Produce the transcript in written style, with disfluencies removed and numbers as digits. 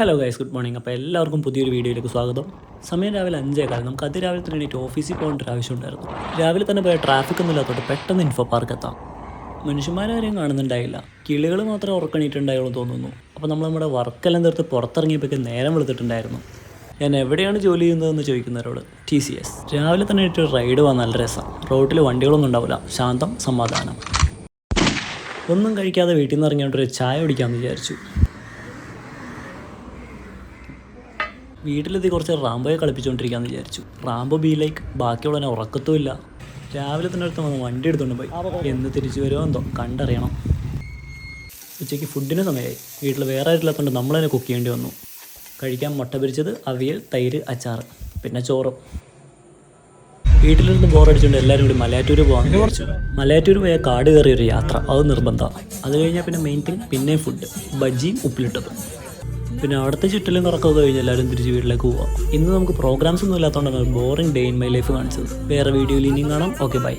Hello guys, good morning. അപ്പോൾ എല്ലാവർക്കും പുതിയൊരു വീഡിയോയിലേക്ക് സ്വാഗതം. സമയം രാവിലെ 5:15. നമുക്ക് അതിരാവിലെ തന്നെ എണീറ്റ് ഓഫീസിൽ പോകേണ്ട ഒരു ആവശ്യമുണ്ടായിരുന്നു. രാവിലെ തന്നെ പോയ ട്രാഫിക് ഒന്നും ഇല്ലാത്തോട്ട് പെട്ടെന്ന് ഇൻഫോ പാർക്ക് എത്താം. മനുഷ്യന്മാരാരെയും കാണുന്നുണ്ടായില്ല, കിളികൾ മാത്രമേ ഉറക്കണീട്ടുണ്ടായുള്ളൂ തോന്നുന്നു. അപ്പോൾ നമ്മൾ നമ്മുടെ വർക്കെല്ലാം തീർത്ത് പുറത്തിറങ്ങിയപ്പോഴേക്കും നേരം വെളുത്തിട്ടുണ്ടായിരുന്നു. ഞാൻ എവിടെയാണ് ജോലി ചെയ്യുന്നതെന്ന് ചോദിക്കുന്നവരോട് TCS. രാവിലെ തന്നെ എണീറ്റ് റൈഡ് പോകാൻ നല്ല രസം. റോഡിൽ വണ്ടികളൊന്നും ഉണ്ടാവില്ല, ശാന്തം, സമാധാനം. ഒന്നും കഴിക്കാതെ വീട്ടിൽ നിന്ന് ഇറങ്ങിയോണ്ടൊരു ചായ കുടിക്കാമെന്ന് വിചാരിച്ചു. വീട്ടിലെത്തി കുറച്ച് റാംബോയെ കളിപ്പിച്ചുകൊണ്ടിരിക്കാമെന്ന് വിചാരിച്ചു. റാംബോ ബി ലൈക്ക് ബാക്കിയുള്ളവനെ ഉറക്കത്തുമില്ല. രാവിലെ തന്നെ അടുത്ത് വന്ന് വണ്ടി എടുത്തുകൊണ്ട് പോയി. എന്ന് തിരിച്ചു വരുമോ എന്തോ, കണ്ടറിയണം. ഉച്ചയ്ക്ക് ഫുഡിന് സമയമായി. വീട്ടിൽ വേറെ ആയിട്ടില്ലാത്തതുകൊണ്ട് നമ്മൾ തന്നെ കുക്ക് ചെയ്യേണ്ടി വന്നു. കഴിക്കാൻ മുട്ട പൊരിച്ചത്, അവിയൽ, തൈര്, അച്ചാർ, പിന്നെ ചോറും. വീട്ടിലിരുന്ന് ബോറടിച്ചുകൊണ്ട് എല്ലാവരും കൂടി മലയാറ്റൂർ പോകാമെന്ന് വിചാരിച്ചു. മലയാറ്റൂർ പോയ കാട് കയറിയൊരു യാത്ര, അത് നിർബന്ധമാണ്. അത് കഴിഞ്ഞാൽ പിന്നെ മെയിൻ തിങ് പിന്നെയും ഫുഡ്, ബജ്ജിയും ഉപ്പിലിട്ടതും. പിന്നെ അവിടുത്തെ ചുറ്റിലും കറക്കമൊക്കെ കഴിഞ്ഞ് എല്ലാവരും തിരിച്ച് വീട്ടിലേക്ക് പോവാം. ഇന്ന് നമുക്ക് പ്രോഗ്രാംസ് ഒന്നും ഇല്ലാത്തതുകൊണ്ടാണ് boring day in my life കാണിച്ചത്. വേറെ വീഡിയോയിൽ ഇനിയും കാണാം. Okay, by.